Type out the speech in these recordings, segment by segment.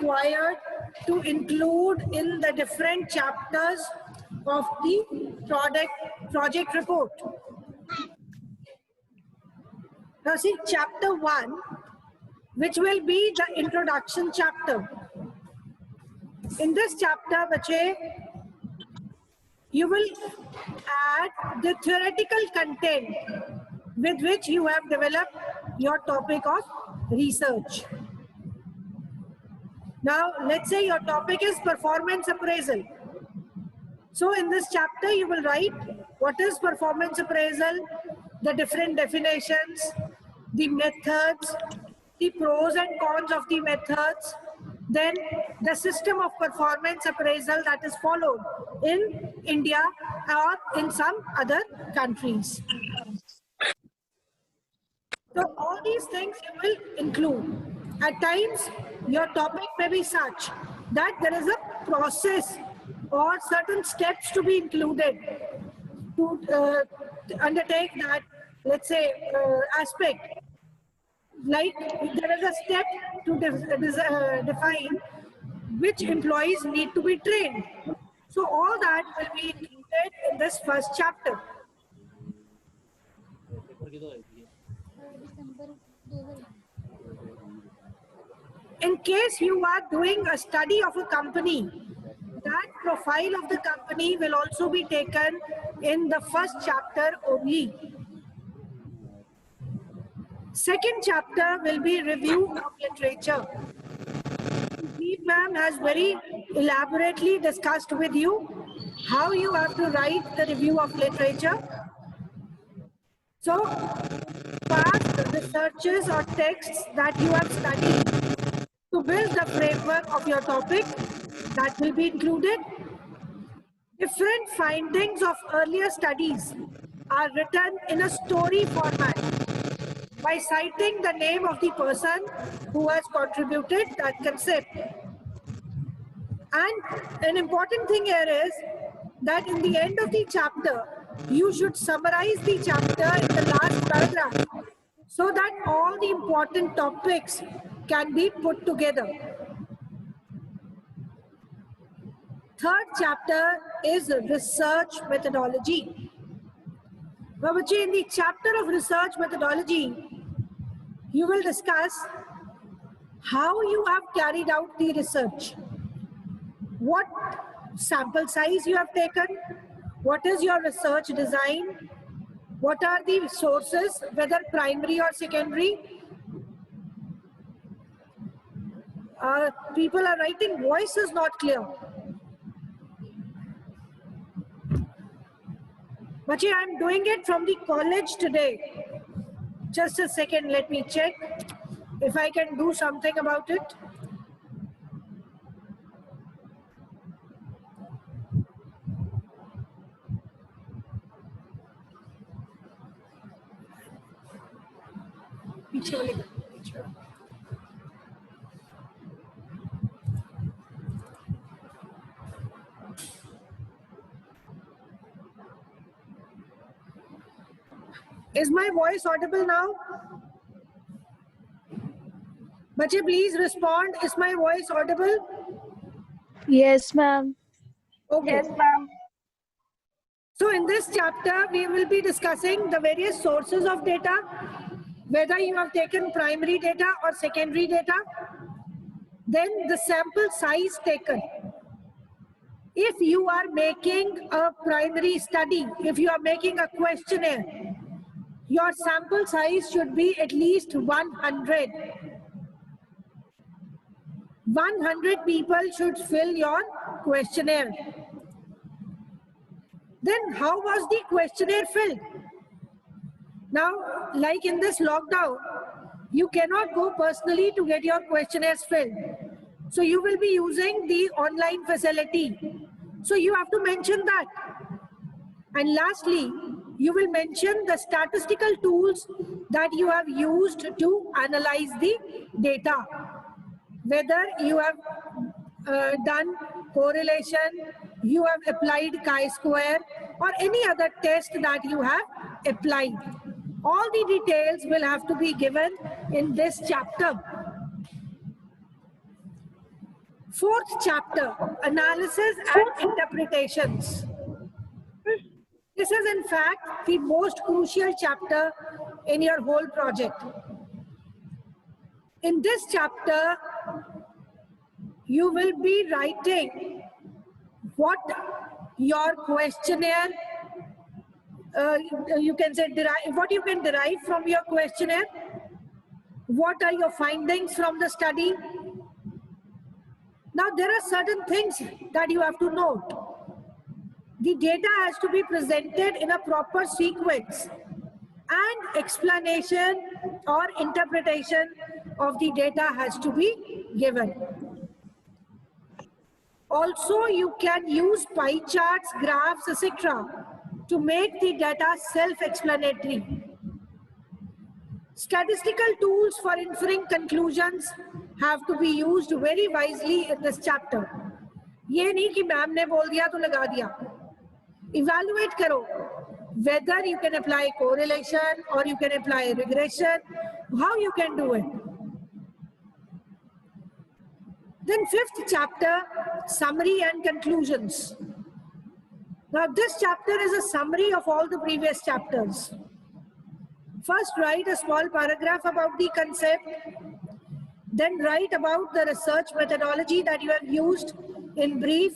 required to include in the different chapters of the project report. Now see, chapter 1, which will be the introduction chapter. In this chapter, bache, you will add the theoretical content with which you have developed your topic of research. Now, let's say your topic is performance appraisal. So in this chapter, you will write what is performance appraisal, the different definitions, the methods, the pros and cons of the methods, then the system of performance appraisal that is followed in India or in some other countries. So all these things you will include. At times, your topic may be such that there is a process or certain steps to be included to undertake that, let's say, aspect. Like there is a step to define which employees need to be trained. So all that will be included in this first chapter. In case you are doing a study of a company, that profile of the company will also be taken in the first chapter only. Second chapter will be review of literature. Steve ma'am has very elaborately discussed with you how you have to write the review of literature. So, past researches or texts that you have studied to build the framework of your topic, that will be included. Different findings of earlier studies are written in a story format by citing the name of the person who has contributed that concept. And an important thing here is that in the end of the chapter, you should summarize the chapter in the last paragraph so that all the important topics can be put together. Third chapter is research methodology. Now, in the chapter of research methodology, you will discuss how you have carried out the research, what sample size you have taken, what is your research design, what are the sources, whether primary or secondary. People are writing, voice is not clear. Bachi, I'm doing it from the college today. Just a second, let me check if I can do something about it. Is my voice audible now? Bache, please respond. Is my voice audible? Yes, ma'am. Okay. Yes, ma'am. So in this chapter, we will be discussing the various sources of data, whether you have taken primary data or secondary data, then the sample size taken. If you are making a primary study, if you are making a questionnaire, your sample size should be at least 100. 100 people should fill your questionnaire. Then how was the questionnaire filled? Now, like in this lockdown, you cannot go personally to get your questionnaires filled. So you will be using the online facility. So you have to mention that. And lastly, you will mention the statistical tools that you have used to analyze the data. Whether you have done correlation, you have applied chi-square, or any other test that you have applied. All the details will have to be given in this chapter. Fourth chapter, analysis and interpretations. This is in fact the most crucial chapter in your whole project. In this chapter, you will be writing what your questionnaire, you can say what you can derive from your questionnaire, what are your findings from the study. Now there are certain things that you have to note. The data has to be presented in a proper sequence, and explanation or interpretation of the data has to be given. Also, you can use pie charts, graphs, etc. to make the data self-explanatory. Statistical tools for inferring conclusions have to be used very wisely in this chapter. ये नहीं कि ma'am ने बोल दिया तो लगा दिया. Evaluate करो whether you can apply correlation or you can apply regression, how you can do it. Then fifth chapter, summary and conclusions. Now this chapter is a summary of all the previous chapters. First, write a small paragraph about the concept. Then write about the research methodology that you have used in brief.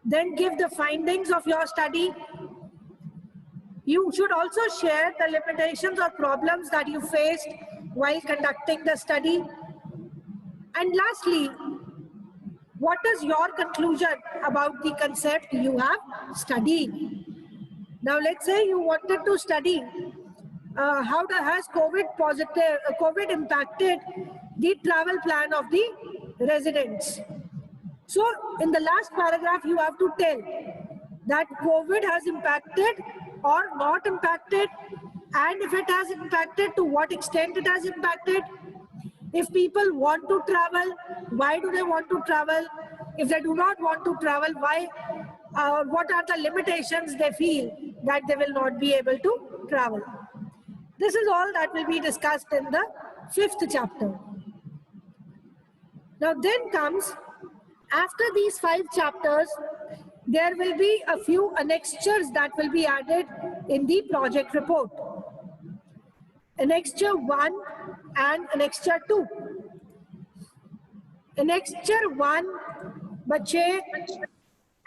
Then give the findings of your study. You should also share the limitations or problems that you faced while conducting the study. And lastly, what is your conclusion about the concept you have studied? Now, let's say you wanted to study how has COVID impacted the travel plan of the residents. So, in the last paragraph, you have to tell that COVID has impacted or not impacted, and if it has impacted, to what extent it has impacted. If people want to travel, why do they want to travel? If they do not want to travel, why? What are the limitations they feel that they will not be able to travel? This is all that will be discussed in the fifth chapter. Now then comes, after these 5 chapters, there will be a few annexures that will be added in the project report. Annexure 1 and Annexure 2. Annexure 1, bache,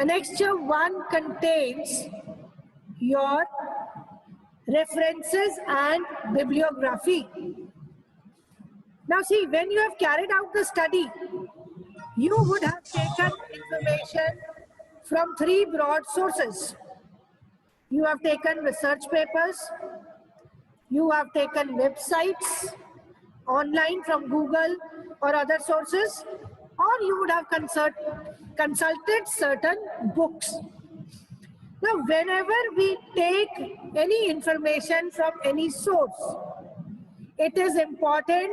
Annexure 1 contains your references and bibliography. Now see, when you have carried out the study, you would have taken information from 3 broad sources. You have taken research papers, you have taken websites online from Google or other sources, or you would have consulted certain books. Now, whenever we take any information from any source, it is important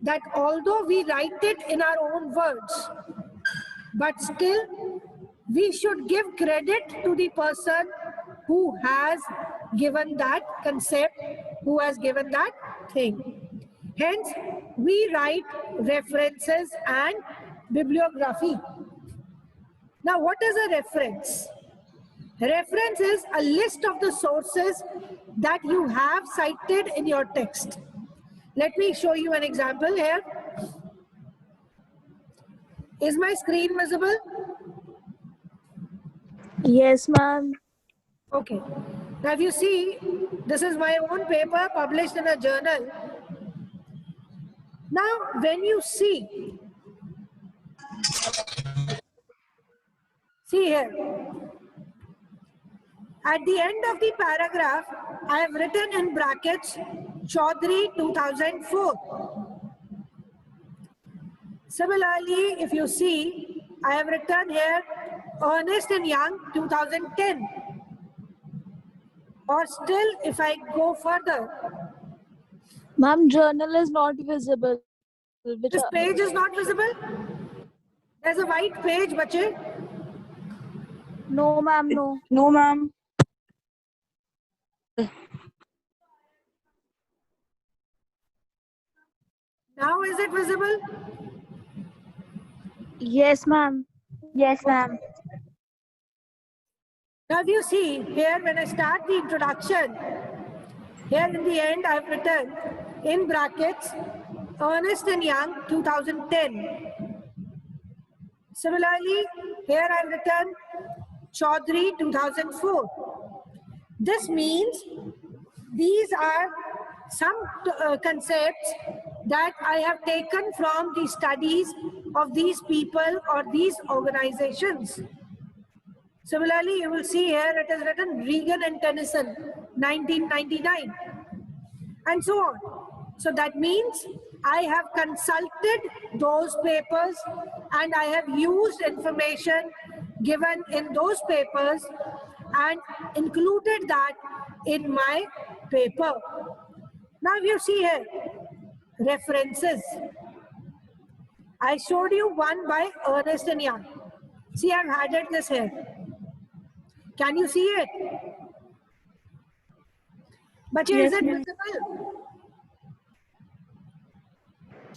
that although we write it in our own words, but still we should give credit to the person who has given that concept, who has given that thing. Hence, we write references and bibliography. Now, what is a reference? Reference is a list of the sources that you have cited in your text. Let me show you an example here. Is my screen visible? Yes, ma'am. Okay. Now, if you see, this is my own paper published in a journal. Now, when you see here, at the end of the paragraph, I have written in brackets Chaudhary 2004. Similarly, if you see, I have written here Ernst and Young 2010. Or still, if I go further, Ma'am, journal is not visible. this page is not visible. There's a white page, bache. No, ma'am, no. No, ma'am. Now is it visible? Yes, ma'am. Yes, ma'am. Now, if you see here, when I start the introduction, here in the end, I've written in brackets Ernst and Young 2010. Similarly, here I've written Chaudhary 2004. This means these are some concepts that I have taken from the studies of these people or these organizations. Similarly, you will see here it is written Regan and Tennyson, 1999, and so on. So that means I have consulted those papers and I have used information given in those papers and included that in my paper. Now you see here, references. I showed you one by Ernst and Young. See, I've added this here. Can you see it? But Yes, is it ma'am. visible?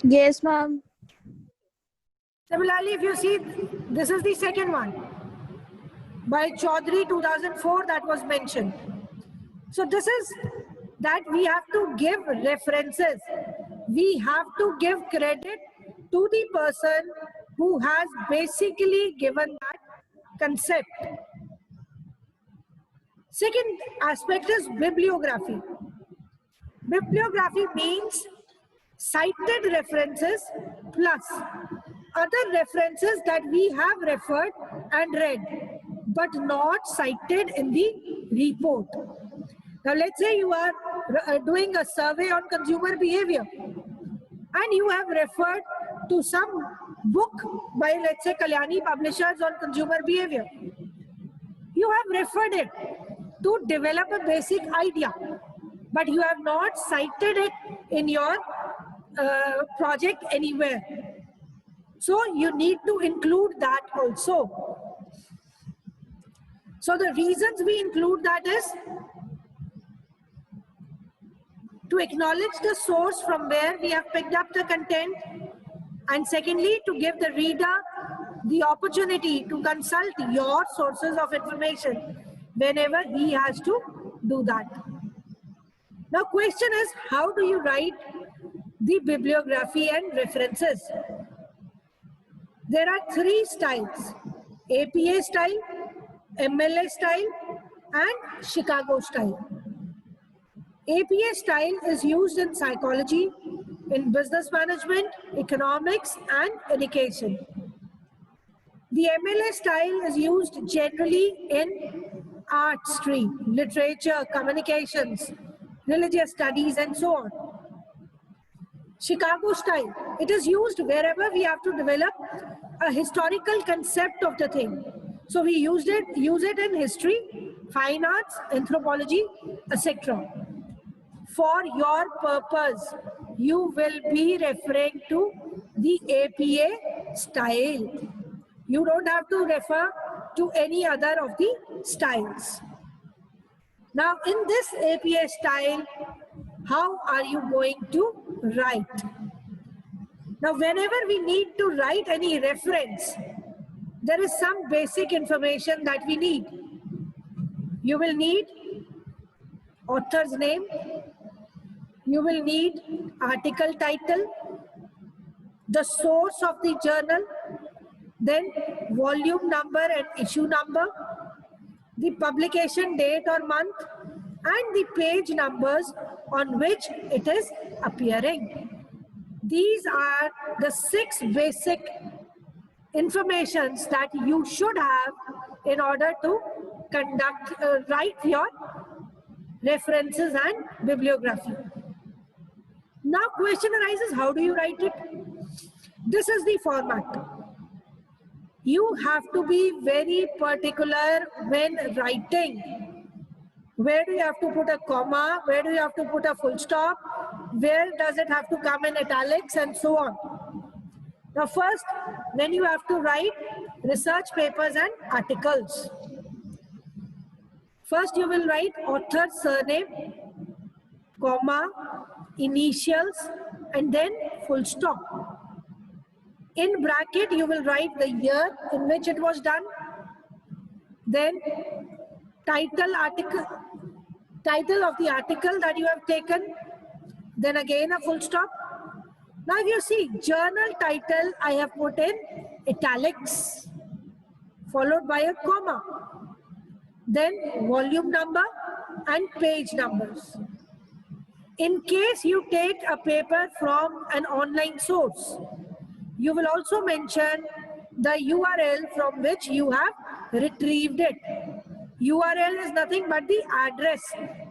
Yes, ma'am. Similarly, if you see, this is the second one by Chaudhary 2004 that was mentioned. So this is that we have to give references. We have to give credit to the person who has basically given that concept. Second aspect is bibliography. Bibliography means cited references plus other references that we have referred and read, but not cited in the report. Now, let's say you are doing a survey on consumer behavior and you have referred to some book by, let's say, Kalyani Publishers on consumer behavior. You have referred it to develop a basic idea, but you have not cited it in your project anywhere. So you need to include that also. So the reasons we include that is to acknowledge the source from where we have picked up the content, and secondly, to give the reader the opportunity to consult your sources of information whenever he has to do that. Now, question is, how do you write the bibliography and references? There are three styles: APA style, MLA style, and Chicago style. APA style is used in psychology, in business management, economics, and education. The MLA style is used generally in art stream, literature, communications, religious studies, and so on. Chicago style, it is used wherever we have to develop a historical concept of the thing. So we use it in history, fine arts, anthropology, etc. For your purpose, you will be referring to the APA style. You don't have to refer to any other of the styles. Now, in this APA style, how are you going to write? Now, whenever we need to write any reference, there is some basic information that we need. You will need author's name, you will need article title, the source of the journal, then volume number and issue number, the publication date or month, and the page numbers on which it is appearing. These are the 6 basic informations that you should have in order to write your references and bibliography. Now question arises, how do you write it? This is the format. You have to be very particular when writing. Where do you have to put a comma? Where do you have to put a full stop? Where does it have to come in italics, and so on? Now first, when you have to write research papers and articles, first you will write author surname, comma, initials, and then full stop. In bracket, you will write the year in which it was done. Then title of the article that you have taken. Then again a full stop. Now if you see journal title, I have put in italics, followed by a comma. Then volume number and page numbers. In case you take a paper from an online source, you will also mention the URL from which you have retrieved it. URL is nothing but the address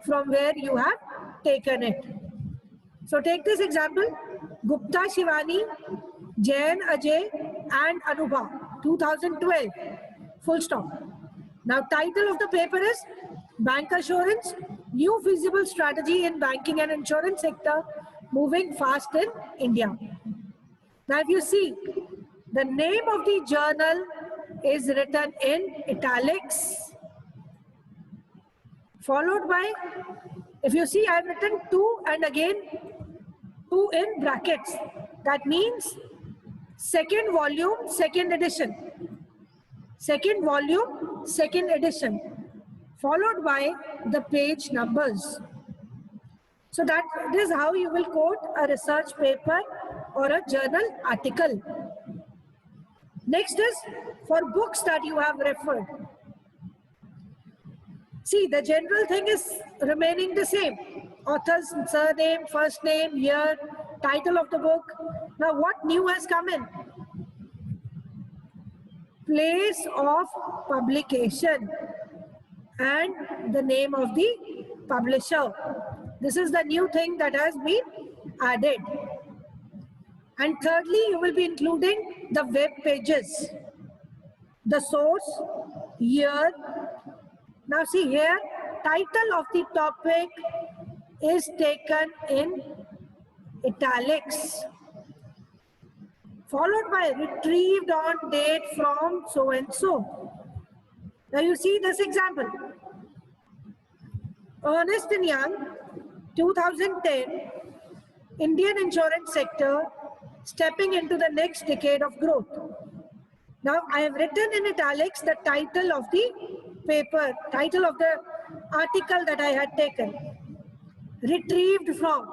from where you have taken it. So take this example, Gupta Shivani, Jain Ajay and Anubha, 2012, full stop. Now title of the paper is Bank Assurance, New Feasible Strategy in Banking and Insurance Sector, Moving Fast in India. Now if you see, the name of the journal is written in italics, followed by, if you see, I have written 2 and again 2 in brackets. That means second volume, second edition. Second volume, second edition, followed by the page numbers. So that is how you will quote a research paper or a journal article. Next is for books that you have referred. See, the general thing is remaining the same. Author's surname, first name, year, title of the book. Now what new has come in? Place of publication and the name of the publisher. This is the new thing that has been added. And thirdly, you will be including the web pages, the source, year. Now see here, title of the topic is taken in italics, followed by retrieved on date from so and so. Now you see this example. Ernst & Young, 2010, Indian insurance sector stepping into the next decade of growth. Now I have written in italics the title of the paper, title of the article that I had taken. Retrieved from,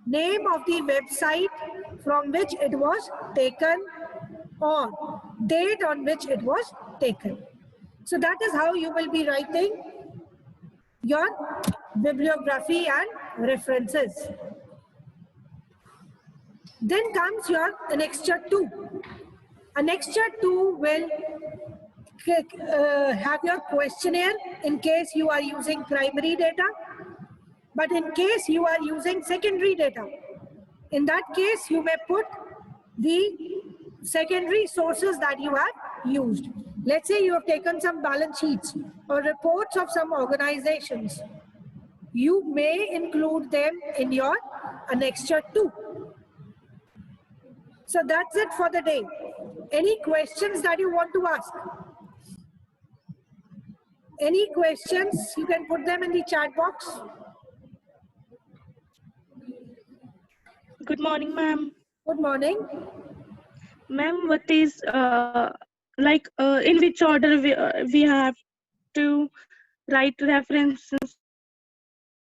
name of the website from which it was taken on, date on which it was taken. So that is how you will be writing your bibliography and references. Then comes your annexure 2. Annexure 2 will have your questionnaire in case you are using primary data, but in case you are using secondary data, in that case you may put the secondary sources that you have used. Let's say you have taken some balance sheets or reports of some organizations. You may include them in your annexure 2. So that's it for the day. Any questions that you want to ask? Any questions? You can put them in the chat box. Good morning, ma'am. Good morning. Ma'am, what is in which order we have to write references?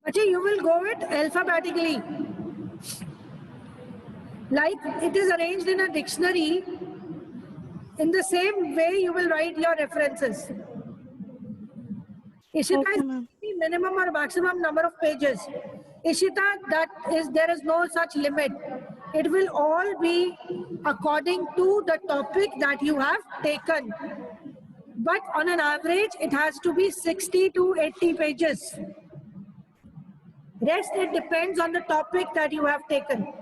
Actually, you will go it alphabetically. Like it is arranged in a dictionary, in the same way you will write your references. Ishita Okay, is ma'am. the minimum or maximum number of pages. Ishita, there is no such limit. It will all be according to the topic that you have taken. But on an average, it has to be 60 to 80 pages. Rest, it depends on the topic that you have taken.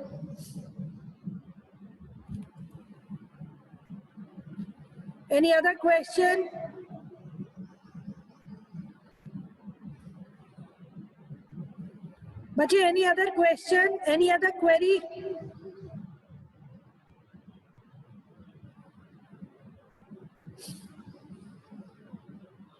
Any other question? Bachi, any other question? Any other query?